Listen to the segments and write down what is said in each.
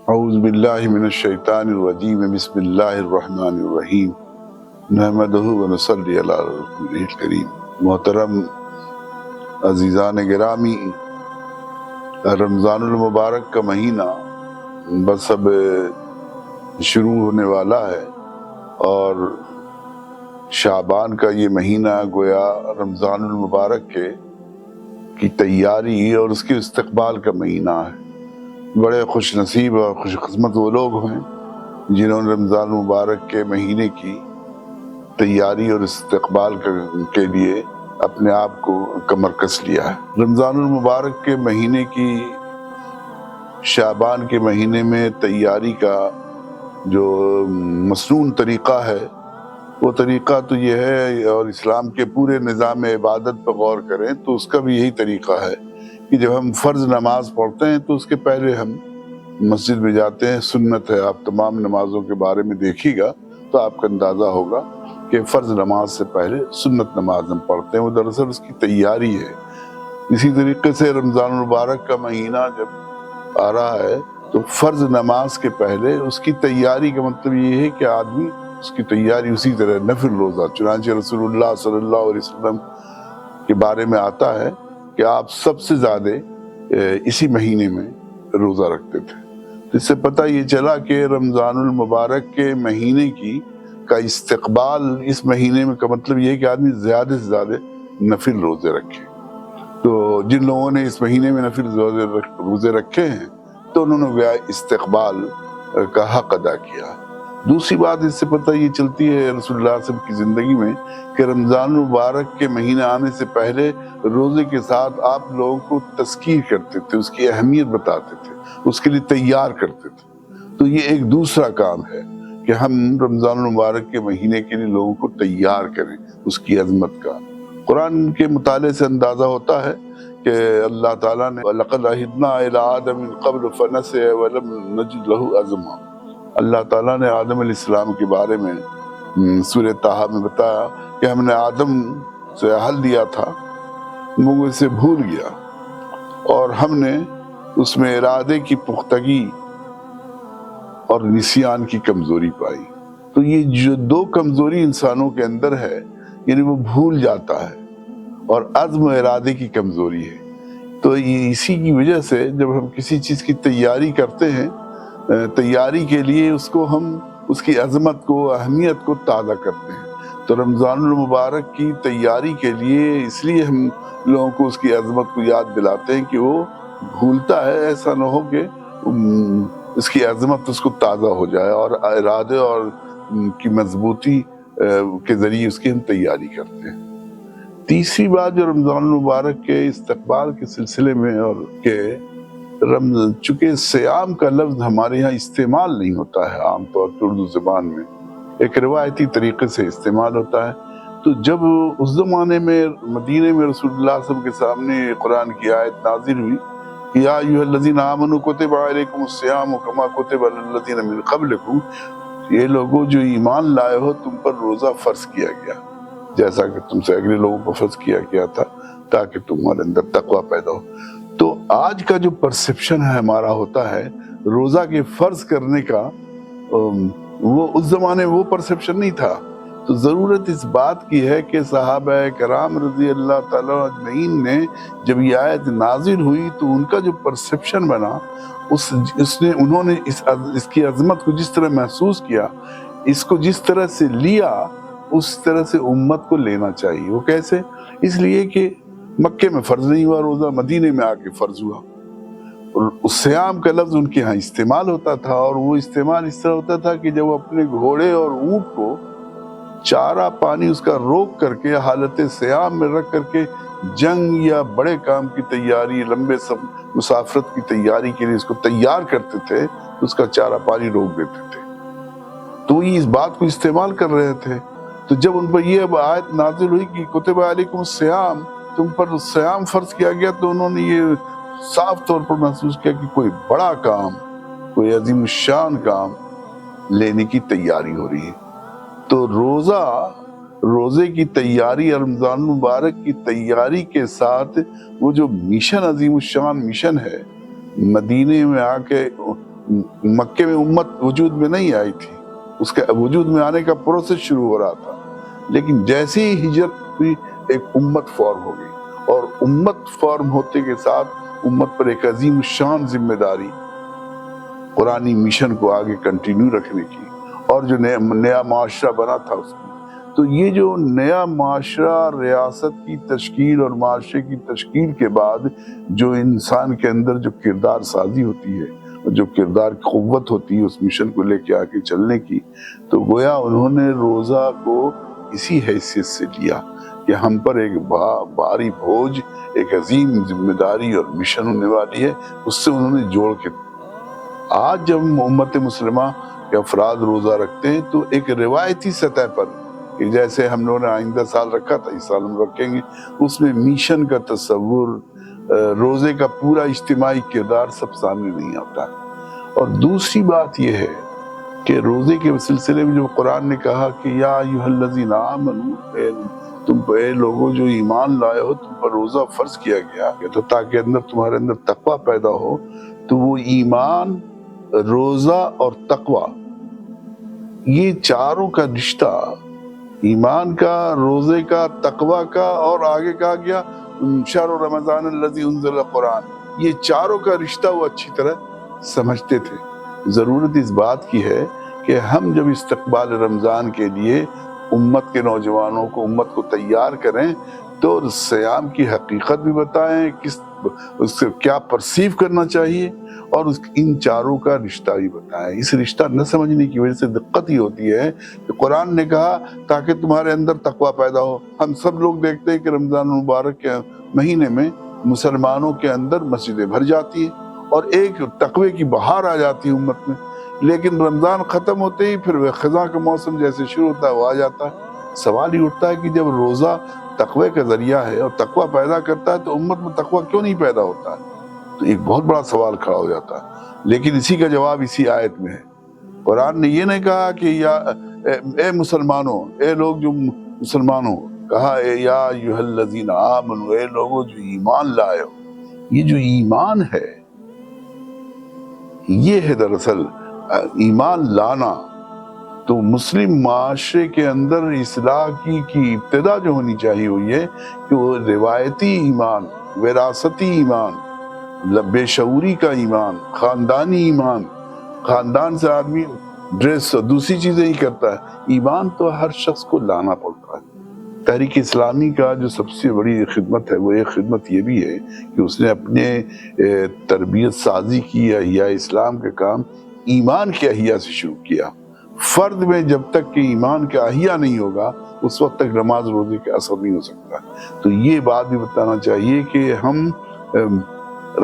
اعوذ باللہ من الشیطان الرجیم بسم اللہ الرحمن الرحیم نحمدہ ونصلی علی رسولہ الکریم۔ محترم عزیزان گرامی، رمضان المبارک کا مہینہ بس اب شروع ہونے والا ہے اور شعبان کا یہ مہینہ گویا رمضان المبارک کی تیاری اور اس کے استقبال کا مہینہ ہے۔ بڑے خوش نصیب اور خوش قسمت وہ لوگ ہیں جنہوں نے رمضان المبارک کے مہینے کی تیاری اور استقبال کے لیے اپنے آپ کو کمر کس لیا ہے۔ رمضان المبارک کے مہینے کی شعبان کے مہینے میں تیاری کا جو مسنون طریقہ ہے وہ طریقہ تو یہ ہے، اور اسلام کے پورے نظام عبادت پر غور کریں تو اس کا بھی یہی طریقہ ہے کہ جب ہم فرض نماز پڑھتے ہیں تو اس کے پہلے ہم مسجد میں جاتے ہیں۔ سنت ہے، آپ تمام نمازوں کے بارے میں دیکھیے گا تو آپ کا اندازہ ہوگا کہ فرض نماز سے پہلے سنت نماز ہم پڑھتے ہیں، وہ دراصل اس کی تیاری ہے۔ اسی طریقے سے رمضان المبارک کا مہینہ جب آ رہا ہے تو فرض نماز کے پہلے اس کی تیاری کا مطلب یہ ہے کہ آدمی اس کی تیاری اسی طرح نفل روزہ، چنانچہ رسول اللہ صلی اللہ علیہ وسلم کے بارے میں آتا ہے کہ آپ سب سے زیادہ اسی مہینے میں روزہ رکھتے تھے۔ اس سے پتہ یہ چلا کہ رمضان المبارک کے مہینے کا استقبال اس مہینے میں کا مطلب یہ ہے کہ آدمی زیادہ سے زیادہ نفل روزے رکھے۔ تو جن لوگوں نے اس مہینے میں نفل روزے رکھے ہیں تو انہوں نے استقبال کا حق ادا کیا۔ دوسری بات اس سے پتہ یہ چلتی ہے رسول اللہ صلی اللہ علیہ وسلم کی زندگی میں کہ رمضان المبارک کے مہینے آنے سے پہلے روزے کے ساتھ آپ لوگوں کو تذکیر کرتے تھے، اس کی اہمیت بتاتے تھے، اس کے لیے تیار کرتے تھے۔ تو یہ ایک دوسرا کام ہے کہ ہم رمضان المبارک کے مہینے کے لیے لوگوں کو تیار کریں، اس کی عظمت کا۔ قرآن کے مطالعے سے اندازہ ہوتا ہے کہ اللہ تعالیٰ نے وَلَقَدْ عَهِدْنَا إِلَىٰ آدَمَ مِن قَبْلُ فَنَسِيَ وَلَمْ نَجِدْ لَهُ عَزْمًا۔ اللہ تعالیٰ نے آدم علیہ السلام کے بارے میں سورہ طٰہٰ میں بتایا کہ ہم نے آدم سے عہد لیا تھا، وہ اسے بھول گیا اور ہم نے اس میں ارادے کی پختگی اور نسیان کی کمزوری پائی۔ تو یہ جو دو کمزوری انسانوں کے اندر ہے، یعنی وہ بھول جاتا ہے اور عزم و ارادے کی کمزوری ہے۔ تو یہ اسی کی وجہ سے جب ہم کسی چیز کی تیاری کرتے ہیں، تیاری کے لیے ہم اس کی عظمت کو، اہمیت کو تازہ کرتے ہیں۔ تو رمضان المبارک کی تیاری کے لیے اس لیے ہم لوگوں کو اس کی عظمت کو یاد دلاتے ہیں کہ وہ بھولتا ہے، ایسا نہ ہو کہ اس کی عظمت اس کو تازہ ہو جائے، اور ارادے اور کی مضبوطی کے ذریعے اس کی ہم تیاری کرتے ہیں۔ تیسری بات جو رمضان المبارک کے استقبال کے سلسلے میں، اور کہ چونکہ سیام کا لفظ ہمارے یہاں استعمال نہیں ہوتا ہے عام طور پر اردو زبان میں، ایک روایتی طریقے سے استعمال ہوتا ہے۔ تو جب اس زمانے میں مدینے میں رسول اللہ صلی اللہ علیہ وسلم کے سامنے قرآن کی آیت نازل ہوئی، یا ایھا الذین آمنوا کتب علیکم الصیام کما کتب علی الذین من قبلکم، یہ لوگوں جو ایمان لائے ہو تم پر روزہ فرض کیا گیا جیسا کہ تم سے اگلے لوگوں پر فرض کیا گیا تھا، تاکہ تمہارے اندر تقویٰ پیدا ہو۔ تو آج کا جو پرسپشن ہے ہمارا ہوتا ہے روزہ کے فرض کرنے کا، وہ اس زمانے وہ پرسپشن نہیں تھا۔ تو ضرورت اس بات کی ہے کہ صحابہ کرام رضی اللہ تعالیٰ اجمعین نے جب یہ آیت نازل ہوئی تو ان کا جو پرسپشن بنا، انہوں نے اس کی عظمت کو جس طرح محسوس کیا، اس کو جس طرح سے لیا، اس طرح سے امت کو لینا چاہیے۔ وہ کیسے؟ اس لیے کہ مکے میں فرض نہیں ہوا روزہ، مدینے میں آ کے فرض ہوا، اور سیام کا لفظ ان کے ہاں استعمال ہوتا تھا، اور وہ استعمال اس طرح ہوتا تھا کہ جب اپنے گھوڑے اور اونٹ کو چارہ پانی اس کا روک کر کے حالت سیام میں رکھ کر کے جنگ یا بڑے کام کی تیاری، لمبے مسافرت کی تیاری کے لیے اس کو تیار کرتے تھے، اس کا چارہ پانی روک دیتے تھے۔ تو یہ اس بات کو استعمال کر رہے تھے۔ تو جب ان پر یہ آیت نازل ہوئی کہ کتب علیکم الصیام، تم پر سیام فرض کیا گیا، تو انہوں نے یہ صاف طور پر محسوس کیا کہ کوئی بڑا کام، کوئی عظیم الشان کام لینے کی تیاری ہو رہی ہے۔ تو روزے کی تیاری، رمضان مبارک کی تیاری کے ساتھ وہ جو مشن، عظیم الشان مشن ہے، مدینے میں آ کے مکے میں امت وجود میں نہیں آئی تھی، اس کے وجود میں آنے کا پروسیس شروع ہو رہا تھا، لیکن جیسے ہی ہجرت ہوئی ایک امت فارم ہو گئی، اور امت فارم ہوتے کے ساتھ امت پر ایک عظیم شان ذمہ داری قرآنی مشن کو آگے کنٹینیو رکھنے کی، اور جو نیا معاشرہ بنا تھا اس کی، تو یہ جو نیا معاشرہ، ریاست کی تشکیل اور معاشرے کی تشکیل کے بعد جو انسان کے اندر جو کردار سازی ہوتی ہے، جو کردار قوت ہوتی ہے اس مشن کو لے کے آگے چلنے کی، تو گویا انہوں نے روزہ کو اسی حیثیت سے لیا کہ ہم پر ایک بھاری بوجھ، ایک عظیم ذمہ داری اور مشن ہونے والی ہے، اس سے انہوں نے جوڑ کے آج جب امت مسلمہ کے افراد روزہ رکھتے ہیں تو ایک روایتی سطح پر کہ جیسے ہم لوگوں نے آئندہ سال رکھا تھا اس سال ہم رکھیں گے، اس میں مشن کا تصور، روزے کا پورا اجتماعی کردار سب سامنے نہیں آتا ہے۔ اور دوسری بات یہ ہے کہ روزے کے سلسلے میں جو قرآن نے کہا کہ یا ایھا الذین آمنوا، تم اے لوگوں جو ایمان لائے ہو، تم پر روزہ فرض کیا گیا تو تاکہ تمہارے اندر تقوی پیدا ہو، تو وہ ایمان، روزہ اور تقوی، یہ چاروں کا رشتہ، ایمان کا، روزے کا، تقوی کا، اور آگے کہا گیا شہر رمضان الذی انزل القرآن، یہ چاروں کا رشتہ وہ اچھی طرح سمجھتے تھے۔ ضرورت اس بات کی ہے کہ ہم جب استقبال رمضان کے لیے امت کے نوجوانوں کو، امت کو تیار کریں تو صیام کی حقیقت بھی بتائیں، اس سے کیا پرسیو کرنا چاہیے، اور ان چاروں کا رشتہ بھی بتائیں۔ اس رشتہ نہ سمجھنے کی وجہ سے دقت یہ ہوتی ہے کہ قرآن نے کہا تاکہ تمہارے اندر تقوی پیدا ہو۔ ہم سب لوگ دیکھتے ہیں کہ رمضان المبارک کے مہینے میں مسلمانوں کے اندر مسجدیں بھر جاتی ہیں اور ایک تقوی کی بہار آ جاتی ہے امت میں، لیکن رمضان ختم ہوتے ہی پھر وہ خزاں کا موسم جیسے شروع ہوتا ہے وہ آ جاتا ہے۔ سوال یہ اٹھتا ہے کہ جب روزہ تقوی کا ذریعہ ہے اور تقوی پیدا کرتا ہے تو امت میں تقوی کیوں نہیں پیدا ہوتا ہے؟ تو ایک بہت بڑا سوال کھڑا ہو جاتا ہے، لیکن اسی کا جواب اسی آیت میں ہے۔ قرآن نے یہ نہیں کہا کہ اے مسلمانوں، اے لوگ جو مسلمانوں، کہا یا ایھا الذین آمنوا، اے لوگوں جو ایمان لائے ہو۔ یہ جو ایمان ہے یہ ہے دراصل ایمان لانا۔ تو مسلم معاشرے کے اندر اصلاح کی ابتدا جو ہونی چاہیے وہ یہ کہ وہ روایتی ایمان، وراثتی ایمان، بے شعوری کا ایمان، خاندانی ایمان، خاندان سے آدمی ڈریس اور دوسری چیزیں ہی کرتا ہے، ایمان تو ہر شخص کو لانا پڑتا ہے۔ تحریک اسلامی کا جو سب سے بڑی خدمت ہے وہ ایک خدمت یہ بھی ہے کہ اس نے اپنے تربیت سازی کی، احیاء اسلام کا کام ایمان کے احیاء سے شروع کیا۔ فرد میں جب تک کہ ایمان کا احیاء نہیں ہوگا اس وقت تک نماز روزے کا اثر نہیں ہو سکتا۔ تو یہ بات بھی بتانا چاہیے کہ ہم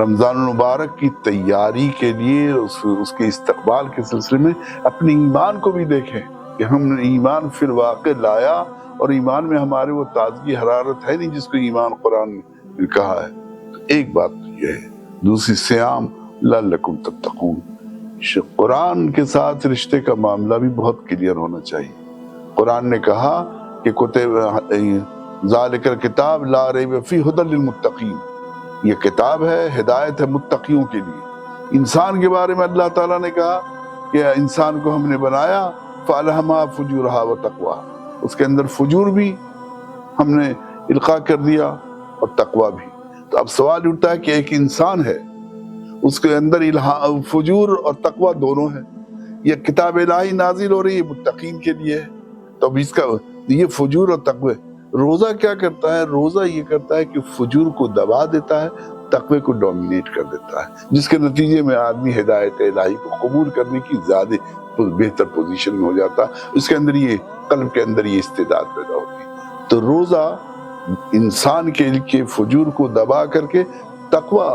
رمضان المبارک کی تیاری کے لیے، اس کے استقبال کے سلسلے میں اپنے ایمان کو بھی دیکھیں کہ ہم نے ایمان فی الواقع لایا، اور ایمان میں ہمارے وہ تازگی حرارت ہے نہیں جس کو ایمان قرآن نے کہا ہے۔ ایک بات یہ ہے، دوسری سیام لعلکم تتقون، قرآن کے ساتھ رشتے کا معاملہ بھی بہت کلیئر ہونا چاہیے۔ قرآن نے کہا کہ ذالک الکتاب لا ریب فیہ ھدی للمتقین، یہ کتاب ہے، ہدایت ہے متقیوں کے لیے۔ انسان کے بارے میں اللہ تعالیٰ نے کہا کہ انسان کو ہم نے بنایا فَأَلْهَمَهَا فُجُورَهَا وَتَقْوَاهَا، اس کے اندر فجور بھی ہم نے القاء کر دیا اور تقوی بھی۔ تو اب سوال اٹھتا ہے کہ ایک انسان ہے، اس کے اندر فجور اور تقوی دونوں ہیں، یہ کتاب الہی نازل ہو رہی ہے متقین کے لیے ہے، تو اب اس کا یہ فجور اور تقوی، روزہ کیا کرتا ہے؟ روزہ یہ کرتا ہے کہ فجور کو دبا دیتا ہے، تقوی کو ڈومینیٹ کر دیتا ہے، جس کے نتیجے میں آدمی ہدایت الہی کو قبول کرنے کی زیادہ بہتر پوزیشن میں ہو جاتا ہے، اس کے اندر یہ قلب کے اندر یہ استعداد پیدا ہوتی ہے۔ تو روزہ انسان کے فجور کو دبا کر کے تقوی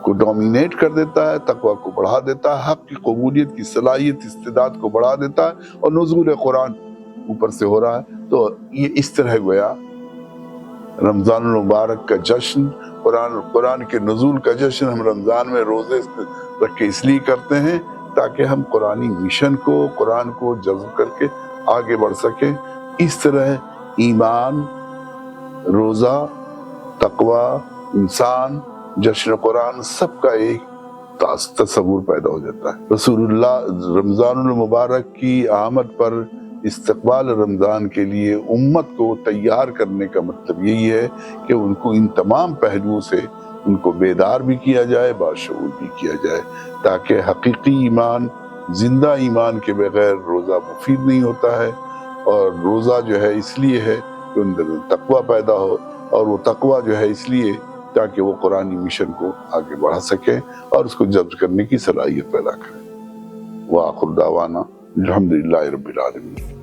کو ڈومینیٹ کر دیتا ہے، تقوی کو بڑھا دیتا ہے، حق کی قبولیت کی صلاحیت، استعداد کو بڑھا دیتا ہے، اور نزول قرآن اوپر سے ہو رہا ہے۔ تو یہ اس طرح گویا رمضان المبارک کا جشن، قرآن کے نزول کا جشن ہم رمضان میں روزے رکھ کے اس لیے کرتے ہیں تاکہ ہم قرآنی مشن کو، قرآن کو جذب کر کے آگے بڑھ سکیں۔ اس طرح ایمان، روزہ، تقوی، انسان، جشن قرآن سب کا ایک تصور پیدا ہو جاتا ہے۔ رسول اللہ رمضان المبارک کی آمد پر استقبال رمضان کے لیے امت کو تیار کرنے کا مطلب یہی ہے کہ ان کو ان تمام پہلوؤں سے ان کو بیدار بھی کیا جائے، باشعور بھی کیا جائے، تاکہ حقیقی ایمان، زندہ ایمان کے بغیر روزہ مفید نہیں ہوتا ہے، اور روزہ جو ہے اس لیے ہے کہ اندر تقویٰ پیدا ہو، اور وہ تقویٰ جو ہے اس لیے تاکہ وہ قرآنی مشن کو آگے بڑھا سکے اور اس کو جذب کرنے کی صلاحیت پیدا کرے۔ وآخر دعوانا الحمدللہ رب العالمین۔